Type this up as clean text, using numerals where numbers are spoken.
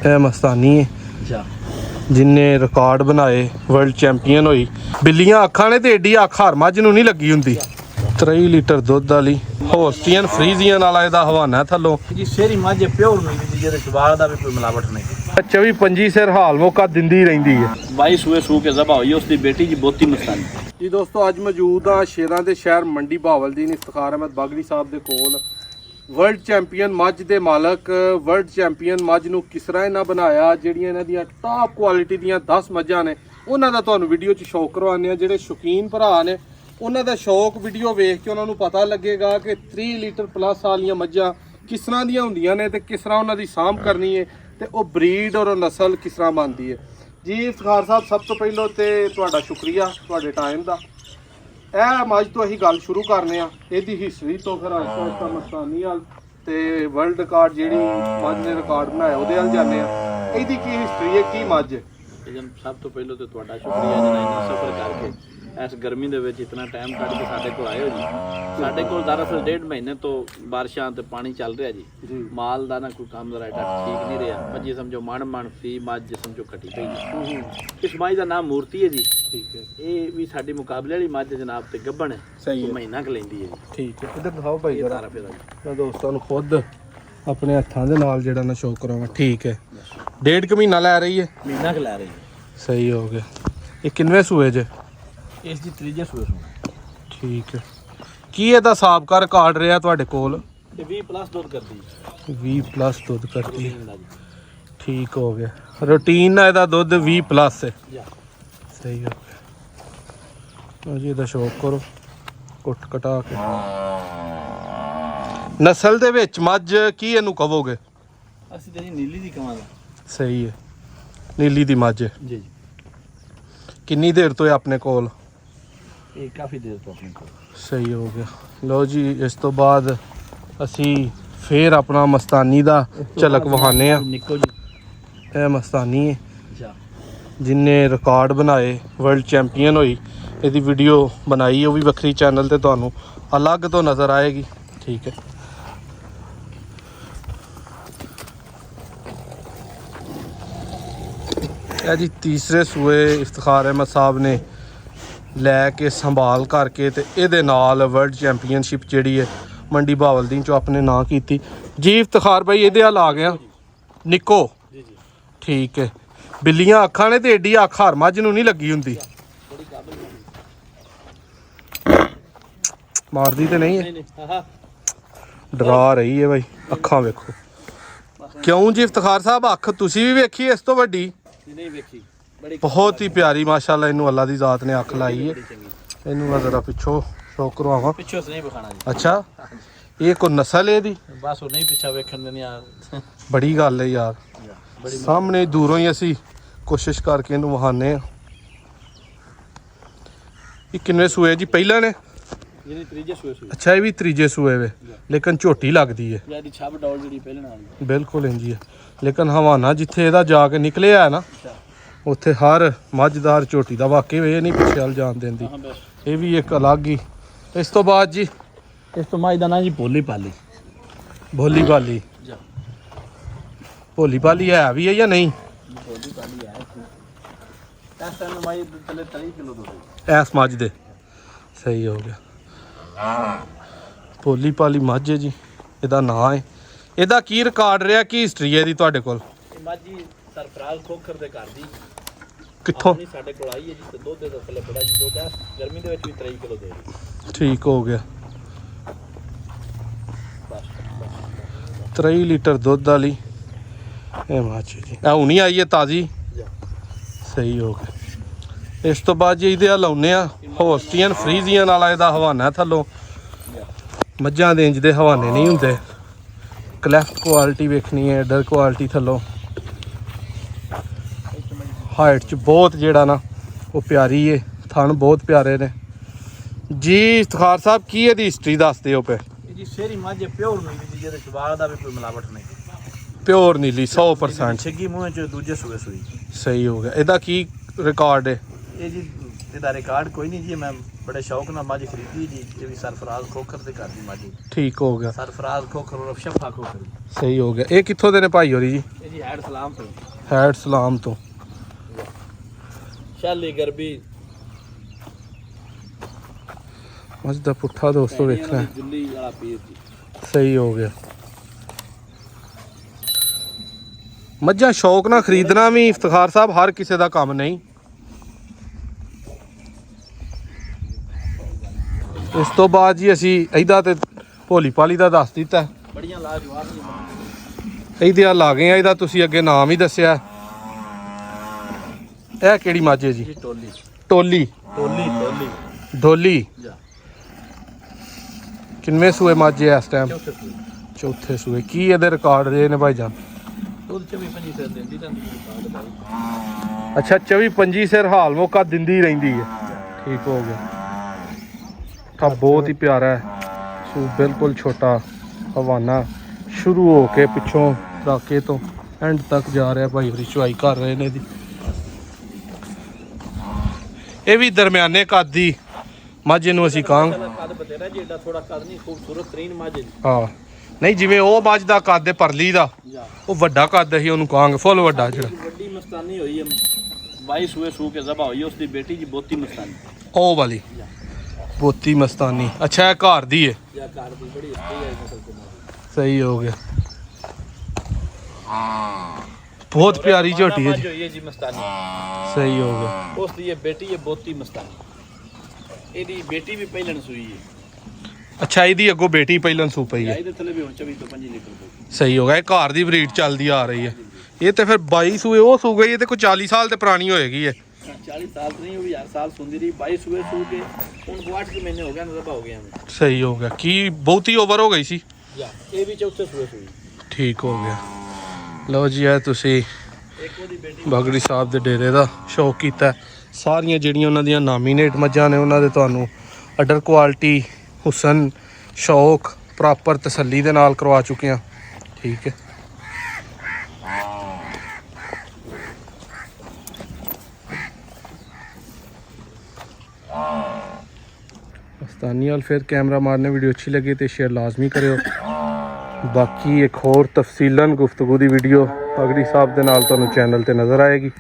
ਇਹ ਮਸਤਾਨੀ ਹੈ ਜਿੰਨੇ ਰਿਕਾਰਡ ਬਣਾਏ, ਵਰਲਡ ਚੈਂਪੀਅਨ ਹੋਈ। ਬਿੱਲੀਆਂ ਅੱਖਾਂ ਨੇ ਤੇ ਏਡੀ ਅੱਖ ਹਰ ਮੱਝ ਨੂੰ ਨਹੀਂ ਲੱਗੀ ਹੁੰਦੀ। 23 ਲੀਟਰ ਦੁੱਧ ਵਾਲੀ ਹੋਸਟੀਅਨ ਫਰੀਜ਼ੀਅਨ ਵਾਲਾ ਇਹਦਾ ਹਵਾਨਾ ਥੱਲੋਂ ਜੀ। ਸ਼ੇਰੀ ਮੱਝ ਪਿਓਰ ਮਿਲਦੀ ਜੀ, ਜਿਹਦੇ ਸਵਾਲ ਦਾ ਵੀ ਕੋਈ ਮਿਲਾਵਟ ਨਹੀਂ। 24-25 ਸਿਰ ਹਾਲ ਮੌਕਾ ਦਿੰਦੀ ਰਹਿੰਦੀ ਹੈ। 22 ਸੂਏ ਸੂ ਕੇ ਜ਼ਬਾ ਹੋਈ, ਉਸ ਦੀ ਬੇਟੀ ਜੀ ਬਹੁਤੀ ਮਸਤਾਨੀ ਜੀ। ਦੋਸਤੋ ਅੱਜ ਮੌਜੂਦ ਆ ਸ਼ੇਰਾਂ ਦੇ ਸ਼ਹਿਰ ਮੰਡੀ ਬਹਾਵਲਦੀਨ ਇਫਤਖਾਰ ਅਹਿਮਦ ਬਾਗੜੀ ਸਾਹਿਬ ਦੇ ਕੋਲ। ਵਰਲਡ ਚੈਂਪੀਅਨ ਮੱਝ ਦੇ ਮਾਲਕ ਵਰਲਡ ਚੈਂਪੀਅਨ ਮੱਝ ਨੂੰ ਕਿਸ ਤਰ੍ਹਾਂ ਇਹਨਾਂ ਬਣਾਇਆ, ਜਿਹੜੀਆਂ ਇਹਨਾਂ ਦੀਆਂ ਟਾਪ ਕੁਆਲਿਟੀ ਦੀਆਂ 10 ਮੱਝਾਂ ਨੇ, ਉਹਨਾਂ ਦਾ ਤੁਹਾਨੂੰ ਵੀਡੀਓ 'ਚ ਸ਼ੌਕ ਕਰਵਾਉਂਦੇ ਆ। ਜਿਹੜੇ ਸ਼ੌਕੀਨ ਭਰਾ ਨੇ ਉਹਨਾਂ ਦਾ ਸ਼ੌਕ ਵੀਡੀਓ ਵੇਖ ਕੇ ਉਹਨਾਂ ਨੂੰ ਪਤਾ ਲੱਗੇਗਾ ਕਿ 3 ਲੀਟਰ ਪਲੱਸ ਵਾਲੀਆਂ ਮੱਝਾਂ ਕਿਸ ਤਰ੍ਹਾਂ ਦੀਆਂ ਹੁੰਦੀਆਂ ਨੇ ਤੇ ਕਿਸ ਤਰ੍ਹਾਂ ਉਹਨਾਂ ਦੀ ਸਾਂਭ ਕਰਨੀ ਹੈ ਤੇ ਉਹ ਬਰੀਡ ਔਰ ਨਸਲ ਕਿਸ ਤਰ੍ਹਾਂ ਬਣਦੀ ਹੈ। ਜੀ ਇਫਤਖਾਰ ਸਾਹਿਬ, ਸਭ ਤੋਂ ਪਹਿਲਾਂ ਤੇ ਤੁਹਾਡਾ ਸ਼ੁਕਰੀਆ ਤੁਹਾਡੇ ਟਾਈਮ ਦਾ। ਇਹ ਮੱਝ ਤੋਂ ਅਸੀਂ ਗੱਲ ਸ਼ੁਰੂ ਕਰਨੇ ਆ, ਇਹਦੀ ਹਿਸਟਰੀ ਤੋਂ, ਫਿਰ ਆਸਤਾ ਮਸਤਾਨੀ ਵਾਲ ਤੇ ਵਰਲਡ ਰਿਕਾਰਡ ਜਿਹੜੀ ਮੱਝ ਨੇ ਰਿਕਾਰਡ ਬਣਾਇਆ ਉਹਦੇ ਵੱਲ ਜਾਂਦੇ ਆ। ਇਹਦੀ ਕੀ ਹਿਸਟਰੀ ਹੈ, ਕੀ ਮੱਝ ਹੈ? ਸਭ ਤੋਂ ਪਹਿਲਾਂ ਤੇ ਤੁਹਾਡਾ ਸ਼ੁਕਰੀਆ ਜਿਹੜਾ ਇੰਨਾ ਸਫ਼ਰ ਕਰਕੇ ਇਸ ਗਰਮੀ ਦੇ ਵਿੱਚ ਇਤਨਾ ਟਾਈਮ ਕੱਢ ਕੇ ਸਾਡੇ ਕੋਲ ਆਏ ਹੋ ਜੀ। ਸਾਡੇ ਕੋਲ ਦਰਅਸਲ 1.5 ਮਹੀਨੇ ਤੋਂ ਬਾਰਿਸ਼ਾਂ ਤੇ ਪਾਣੀ ਚੱਲ ਰਿਹਾ ਜੀ। ਮਾਲ ਦਾ ਨਾ ਕੋਈ ਕੰਮ ਜ਼ਰਾ ਠੀਕ ਨਹੀਂ ਰਿਹਾ। ਮੱਝੀ ਸਮਝੋ ਮਣ ਫੀ ਮੱਝ ਸਮਝੋ ਘਟੀ ਪਈ ਜੀ। ਇਸ ਮੱਝ ਦਾ ਨਾਮ ਮੂਰਤੀ ਹੈ ਜੀ। ਠੀਕ ਹੈ। ਇਹ ਵੀ ਸਾਡੀ ਮੁਕਾਬਲੇ ਵਾਲੀ ਮੱਝ ਜਨਾਬ ਤੇ ਗੱਭਣ ਹੈ। ਸਹੀ ਹੈ। ਮਹੀਨਾ ਕ ਲੈਂਦੀ ਹੈ ਜੀ। ਠੀਕ ਹੈ। ਇੱਧਰ ਦਿਖਾਓ ਭਾਈ ਜਰਾ। ਮੈਂ ਦੋਸਤਾਂ ਨੂੰ ਖੁਦ ਆਪਣੇ ਹੱਥਾਂ ਦੇ ਨਾਲ ਜਿਹੜਾ ਨਾ ਸ਼ੌਕ ਕਰਾਵਾਂ। ਠੀਕ ਹੈ। 1.5 ਮਹੀਨਾ ਲੈ ਰਹੀ ਹੈ। ਮਹੀਨਾ ਕ ਲੈ ਰਹੀ ਹੈ। ਸਹੀ ਹੋ ਗਿਆ। ਇਹ ਕਿੰਨਵੇਂ ਸੂਏ ਜੇ? ਇਸ ਦੀ ਤੀਜੇ ਸੂਏ ਸੂ। ਠੀਕ ਹੈ। ਕੀ ਇਹਦਾ ਸਾਬਕਾ ਰਿਕਾਰਡ ਰਿਹਾ ਤੁਹਾਡੇ ਕੋਲ? ਇਹ 20 ਪਲੱਸ ਦੁੱਧ ਕਰਦੀ ਹੈ। 20 ਪਲੱਸ ਦੁੱਧ ਕਰਦੀ ਹੈ। ਠੀਕ ਹੋ ਗਿਆ। ਰੂਟੀਨ ਨਾਲ ਇਹਦਾ ਦੁੱਧ 20 ਪਲੱਸ ਹੈ। ਸਹੀ ਹੋ ਗਿਆ ਜੀ। ਇਹਦਾ ਸ਼ੌਕ ਕਰੋ ਕੁੱਟ ਕਟਾ ਕੇ। ਨਸਲ ਦੇ ਵਿੱਚ ਮੱਝ ਕੀ ਇਹਨੂੰ ਕਹੋਗੇ? ਅਸੀਂ ਤੇ ਜੀ ਨੀਲੀ ਦੀ ਕਵਾਂਗੇ। ਸਹੀ ਹੈ। ਨੀਲੀ ਦੀ ਮੱਝ ਜੀ ਜੀ। ਕਿੰਨੀ ਦੇਰ ਤੋਂ ਹੈ ਆਪਣੇ ਕੋਲ? ਇਹ ਕਾਫੀ ਦੇਰ ਤੋਂ ਆਪਣੇ ਕੋਲ। ਸਹੀ ਹੋ ਗਿਆ। ਲਓ ਜੀ, ਇਸ ਤੋਂ ਬਾਅਦ ਅਸੀਂ ਫੇਰ ਆਪਣਾ ਮਸਤਾਨੀ ਦਾ ਝਲਕ ਵਹਾਨੇ ਆ। ਨਿੱਕੋ ਜੀ ਇਹ ਮਸਤਾਨੀ ਹੈ ਜਿੰਨੇ ਰਿਕਾਰਡ ਬਣਾਏ, ਵਰਲਡ ਚੈਂਪੀਅਨ ਹੋਈ। ਇਹਦੀ ਵੀਡੀਓ ਬਣਾਈ, ਉਹ ਵੀ ਵੱਖਰੀ ਚੈਨਲ ਤੇ ਤੁਹਾਨੂੰ ਅਲੱਗ ਤੋਂ ਨਜ਼ਰ ਆਏਗੀ। ਠੀਕ ਹੈ। ਇਹ ਜੀ ਤੀਸਰੇ ਸੂਏ ਇਫਤਖਾਰ ਅਹਿਮਦ ਸਾਹਿਬ ਨੇ ਲੈ ਕੇ ਸੰਭਾਲ ਕਰਕੇ ਤੇ ਇਹਦੇ ਨਾਲ ਵਰਲਡ ਚੈਂਪੀਅਨਸ਼ਿਪ ਜਿਹੜੀ ਹੈ ਮੰਡੀ ਬਹਾਵਲਦੀਨ ਚੋਂ ਆਪਣੇ ਨਾਂ ਕੀਤੀ ਜੀ। ਇਫਤਖਾਰ ਭਾਈ ਇਹਦੇ ਹਾਲ ਆ ਗਿਆ ਨਿੱਕੋ। ਜੀ ਜੀ। ਠੀਕ ਹੈ। ਬਿੱਲੀਆਂ ਅੱਖਾਂ ਨੇ ਤੇ ਏਡੀ ਅੱਖ ਹਰ ਮੱਝ ਨੂੰ ਨਹੀਂ ਲੱਗੀ ਹੁੰਦੀ। ਮਾਰਦੀ ਤੇ ਨਹੀਂ ਹੈ, ਡਰਾ ਰਹੀ ਹੈ ਭਾਈ। ਅੱਖਾਂ ਵੇਖੋ। ਕਿਉਂ ਜੀ ਇਫਤਖਾਰ ਸਾਹਿਬ, ਅੱਖ ਤੁਸੀਂ ਵੀ ਵੇਖੀ ਇਸ ਤੋਂ ਵੱਡੀ? ਨਹੀਂ ਵੇਖੀ। ਬੜੀ ਬਹੁਤ ਹੀ ਪਿਆਰੀ ਮਾਸ਼ਾਅੱਲਾ। ਇਹਨੂੰ ਅੱਲਾ ਦੀ ਜ਼ਾਤ ਨੇ ਅੱਖ ਲਾਈ ਹੈ। ਇਹਨੂੰ ਮੈਂ ਜ਼ਰਾ ਪਿੱਛੋਂ ਸ਼ੌਕ ਕਰਵਾਵਾਂ। ਪਿੱਛੋਂ ਨਹੀਂ ਵਿਖਾਣਾ ਜੀ। ਅੱਛਾ, ਇਹ ਕੋਈ ਨਸਲ ਹੈ ਇਹਦੀ? ਬਸ ਉਹ ਨਹੀਂ ਪਿੱਛਾ ਵੇਖਣ ਦੇ ਨਹੀਂ ਯਾਰ। ਬੜੀ ਗੱਲ ਹੈ ਯਾਰ। ਸਾਹਮਣੇ ਦੂਰੋਂ ਹੀ ਅਸੀਂ ਕੋਸ਼ਿਸ਼ ਕਰਕੇ ਇਹਨੂੰ ਵਹਾਨੇ ਆ। ਇਹ ਕਿੰਨੇ ਸੂਏ ਜੀ? ਪਹਿਲਾਂ ਨੇ? ਜਿਹੜੀ ਤੀਜੇ ਸੂਏ ਸੂ। ਅੱਛਾ, ਇਹ ਵੀ ਤੀਜੇ ਸੂਏ ਵੇ, ਲੇਕਿਨ ਝੋਟੀ ਲੱਗਦੀ ਹੈ। ਜਿਹੜੀ ਛੱਬ ਡੌਲ ਜਿਹੜੀ ਪਹਿਲਾਂ ਵਾਲੀ। ਬਿਲਕੁਲ ਇੰਜੀ ਹੈ। ਲੇਕਿਨ ਹਵਾਨਾ ਜਿੱਥੇ ਇਹਦਾ ਜਾ ਕੇ ਨਿਕਲਿਆ ਹੈ ਨਾ, ਉੱਥੇ ਹਰ ਮੱਝਦਾਰ ਝੋਟੀ ਦਾ ਵਾਕਈ ਇਹ ਨਹੀਂ ਪਿੱਛੇ ਵੱਲ ਜਾਣ ਦਿੰਦੀ। ਇਹ ਵੀ ਇੱਕ ਅਲੱਗ ਹੀ। ਇਸ ਤੋਂ ਬਾਅਦ ਜੀ, ਇਸ ਤੋਂ ਮੱਝ ਦਾ ਨਾਂ ਜੀ ਭੋਲੀ ਪਾਲੀ। ਭੋਲੀ ਪਾਲੀ। ਭੋਲੀ ਪਾਲੀ ਹੈ ਵੀ ਹੈ ਜਾਂ ਨਹੀਂ? ਭੋਲੀ ਪਾਲੀ ਹੈ। ਇਸ ਟਾਈਮ ਮੱਝ ਥੱਲੇ 30 ਕਿਲੋ ਦੁੱਧ ਐਸ ਮੱਝ ਦੇ। ਸਹੀ ਹੋ ਗਿਆ। ਭੋਲੀ ਪਾਲੀ ਮੱਝ ਹੈ ਜੀ, ਇਹਦਾ ਨਾਂ ਹੈ। ਇਹਦਾ ਕੀ ਰਿਕਾਰਡ ਰਿਹਾ, ਕੀ ਹਿਸਟਰੀ ਹੈ ਇਹਦੀ ਤੁਹਾਡੇ ਕੋਲ? ਇਹ ਮੱਝ ਜੀ ਸਰਫਰਾਜ਼ ਖੋਖਰ ਦੇ ਘਰ ਦੀ। ਕਿੱਥੋਂ? ਸਾਡੇ ਕੋਲ ਆਈ ਹੈ ਜੀ ਤੇ ਦੁੱਧ ਦੇ ਥੱਲੇ ਬੜਾ ਜੀ ਦੁੱਧ ਹੈ। ਗਰਮੀ ਦੇ ਵਿੱਚ ਵੀ 23 ਕਿਲੋ ਦੇ ਰਹੀ। ਠੀਕ ਹੋ ਗਿਆ। 23 ਲੀਟਰ ਦੁੱਧ ਵਾਲੀ ਇਹ ਮੱਝ ਜੀ। ਇਹ ਹੁਣੀ ਆਈ ਹੈ ਤਾਜ਼ੀ। ਸਹੀ ਹੋ ਗਿਆ। ਇਸ ਤੋਂ ਬਾਅਦ ਜੀ ਇਹਦੇ ਆ ਲਾਉਨੇ ਆ ਹੋਸਟੀਅਨ ਫਰੀਜ਼ੀਅਨ ਵਾਲਾ ਇਹਦਾ ਹਵਾਨਾ ਥੱਲੋਂ। ਮੱਝਾਂ ਦੇ ਇੰਜ ਦੇ ਹਵਾਨੇ ਨਹੀਂ ਹੁੰਦੇ। ਕਲੈਫਟ ਕੁਆਲਿਟੀ ਵੇਖਣੀ ਹੈ, ਐਡਰ ਕੁਆਲਿਟੀ ਥੱਲੋਂ। ਹਾਈਟ 'ਚ ਬਹੁਤ ਜਿਹੜਾ ਨਾ ਉਹ ਪਿਆਰੀ ਹੈ। ਥਣ ਬਹੁਤ ਪਿਆਰੇ ਨੇ ਜੀ। ਇਫਤਖਾਰ ਸਾਹਿਬ, ਕੀ ਇਹਦੀ ਹਿਸਟਰੀ ਦੱਸਦੇ ਹੋ ਪਏ? ਜੀ ਸ਼ੇਰੀ ਮੱਝ ਪਿਓਰ ਮਿਲਦੀ ਜੀ, ਜਿਹਦੇ ਸਵਾਲ ਦਾ ਵੀ ਕੋਈ ਮਿਲਾਵਟ ਨਹੀਂ। ਪਿਓਰ ਨੀਲੀ 100%। ਛੱਗੀ ਮੂੰਹ 'ਚ ਦੂਜੇ ਸੂਏ ਸੂਈ। ਸਹੀ ਹੋ ਗਿਆ। ਇਹਦਾ ਕੀ ਰਿਕਾਰਡ ਹੈ? ਇਹ ਜੀ ਇਹਦਾ ਰਿਕਾਰਡ ਕੋਈ ਨਹੀਂ ਜੀ, ਮੈਂ ਬੜੇ ਸ਼ੌਕ ਨਾਲ ਮੱਝ ਖਰੀਦੀ ਜੀ। ਇਹ ਵੀ ਸਰਫਰਾਜ਼ ਖੋਖਰ ਦੇ ਘਰ ਦੀ ਮੱਝ ਜੀ। ਠੀਕ ਹੋ ਗਿਆ। ਸਰਫਰਾਜ਼ ਖੋਖਰ ਔਰ ਸ਼ਫਾ ਖੋਖਰ। ਸਹੀ ਹੋ ਗਿਆ। ਇਹ ਕਿੱਥੋਂ ਦੇ ਨੇ ਭਾਈ ਹੋਰੀ ਜੀ? ਇਹ ਜੀ ਹੈਡ ਸਲਾਮ ਤੋਂ। ਹੈਡ ਸਲਾਮ ਤੋਂ। ਸ਼ਾਲੀ ਗਰਬੀ ਮੱਝ ਦਾ ਪੁੱਠਾ ਦੋਸਤੋ ਵੇਖਣਾ। ਜੁੱਲੀ ਵਾਲਾ ਪੀਰ ਜੀ। ਸਹੀ ਹੋ ਗਿਆ। ਮੱਝਾਂ ਸ਼ੌਕ ਨਾਲ ਖਰੀਦਣਾ ਵੀ ਇਫਤਖਾਰ ਸਾਹਿਬ ਹਰ ਕਿਸੇ ਦਾ ਕੰਮ ਨਹੀਂ। ਇਸ ਤੋਂ ਬਾਅਦ ਜੀ ਅਸੀਂ ਇਹਦਾ ਤੇ ਭੋਲੀ ਪਾਲੀ ਦਾ ਦੱਸ ਦਿੱਤਾ। ਬੜੀਆਂ ਲਾਜਵਾਬ ਜੀ। ਇਹਦੇ ਆ ਲਾ ਗਏ ਆ। ਇਹਦਾ ਤੁਸੀਂ ਅੱਗੇ ਨਾਮ ਹੀ ਦੱਸਿਆ। ਇਹ ਕਿਹੜੀ ਮੱਝ ਹੈ ਜੀ? ਟੋਲੀ। ਟੋਲੀ। ਟੋਲੀ ਟੋਲੀ ਢੋਲੀ। ਕਿੰਨੇ ਸੂਏ ਮੱਝ ਹੈ ਇਸ ਟਾਈਮ? ਚੌਥੇ ਸੂਏ। ਕੀ ਇਹਦੇ ਰਿਕਾਰਡ ਰਹੇ ਨੇ ਭਾਈਜਾਨ? ਅੱਛਾ 24-25 ਸਿਰ ਹਾਲ ਮੌਕਾ ਦਿੰਦੀ ਰਹਿੰਦੀ ਹੈ। ਠੀਕ ਹੋ ਗਿਆ। ਤਾਂ ਬਹੁਤ ਹੀ ਪਿਆਰਾ ਹੈ ਸੂ, ਬਿਲਕੁਲ ਛੋਟਾ ਹਵਾਨਾ ਸ਼ੁਰੂ ਹੋ ਕੇ ਪਿੱਛੋਂ ਰਾਕੇ ਤੋਂ ਐਂਡ ਤੱਕ ਜਾ ਰਿਹਾ। ਭਾਈ ਹੋਰੀ ਚੁਆਈ ਕਰ ਰਹੇ ਨੇ ਇਹਦੀ। ਇਹ ਵੀ ਦਰਮਿਆਨੇ ਕੱਦ ਦੀ ਮੱਝ ਨੂੰ ਅਸੀਂ ਕਹਾਂਗੇ। ਹਾਂ ਨਹੀਂ, ਜਿਵੇਂ ਉਹ ਮੱਝ ਦਾ ਕੱਦ ਹੈ ਪਰਲੀ ਦਾ, ਉਹ ਵੱਡਾ ਕੱਦ ਅਸੀਂ ਉਹਨੂੰ ਕਹਾਂਗੇ ਫੁੱਲ ਵੱਡਾ। ਜਿਹੜਾ ਵੱਡੀ ਮਸਤਾਨੀ ਹੋਈ ਹੈ 22 ਸੂਏ ਸੂ ਕੇ ਜ਼ਬਾ ਹੋਈ, ਉਸ ਦੀ ਬੇਟੀ ਜੀ ਬੋਤੀ ਮਸਤਾਨੀ। ਉਹ ਵਾਲੀ ਬੋਤੀ ਮਸਤਾਨੀ। ਅੱਛਾ ਇਹ ਘਰ ਦੀ ਹੈ। ਘਰ ਦੀ ਬੜੀ ਨਸਲ ਦੀ। ਸਹੀ ਹੋ ਗਿਆ। ਬਹੁਤ ਪਿਆਰੀ ਝੋਟੀ ਹੈ ਜੀ ਮਸਤਾਨੀ। ਸਹੀ ਹੋ ਗਿਆ। ਉਸ ਦੀ ਇਹ ਬੇਟੀ ਹੈ ਬੋਤੀ ਮਸਤਾਨੀ। ਇਹਦੀ ਬੇਟੀ ਵੀ ਪਹਿਲਣ ਸੂਈ ਹੈ। ਅੱਛਾ ਇਹਦੀ ਅੱਗੋਂ ਬੇਟੀ ਪਹਿਲਾਂ ਸੂ ਪਈ ਹੈ। ਇਹਦੇ ਥੱਲੇ ਵੀ ਹੁਣ 24 ਤੋਂ 25 ਲੀਟਰ। ਸਹੀ ਹੋ ਗਿਆ। ਇਹ ਘਰ ਦੀ ਬਰੀਡ ਚੱਲਦੀ ਆ ਰਹੀ ਹੈ। ਇਹ ਤੇ ਫਿਰ 22 ਸੂਏ ਉਹ ਸੂ ਗਈ। ਇਹ ਤੇ ਕੋਈ 40 ਸਾਲ ਤੇ ਪੁਰਾਣੀ ਹੋਏਗੀ ਹੈ। 40 ਸਾਲ ਨਹੀਂ, ਉਹ ਵੀ ਹਰ ਸਾਲ ਸੁੰਦੀ ਰਹੀ। 22 ਸੂਏ ਸੂ ਕੇ ਹੁਣ 8 ਮਹੀਨੇ ਹੋ ਗਿਆ ਨਜ਼ਰ ਹੋ ਗਿਆ। ਸਹੀ ਹੋ ਗਿਆ। ਕੀ ਬਹੁਤੀ ਓਵਰ ਹੋ ਗਈ ਸੀ? ਇਹ ਵੀ ਚੌਥੇ ਸੂਏ ਸੂਈ। ਠੀਕ ਹੋ ਗਿਆ। ਲਓ ਜੀ ਇਹ ਤੁਸੀਂ ਬਾਗੜੀ ਸਾਹਿਬ ਦੇ ਡੇਰੇ ਦਾ ਸ਼ੌਕ ਕੀਤਾ। ਸਾਰੀਆਂ ਜਿਹੜੀਆਂ ਉਹਨਾਂ ਦੀਆਂ ਨਾਮੀਨੇਟ ਮੱਝਾਂ ਨੇ ਉਹਨਾਂ ਦੇ ਤੁਹਾਨੂੰ ਅਡਰ ਕੁਆਲਿਟੀ, ਹੁਸਨ, ਸ਼ੌਕ ਪ੍ਰੋਪਰ ਤਸੱਲੀ ਦੇ ਨਾਲ ਕਰਵਾ ਚੁੱਕੇ ਹਾਂ। ਠੀਕ ਹੈ। ਮਸਤਾਨੀ फिर कैमरा मारने वीडियो अच्छी लगी तो शेयर लाजमी करो। बाकी एक होर तफसीलन गुफ्तगू दी वीडियो बागड़ी साहब दे नाल तुहानूं चैनल ते नज़र आएगी।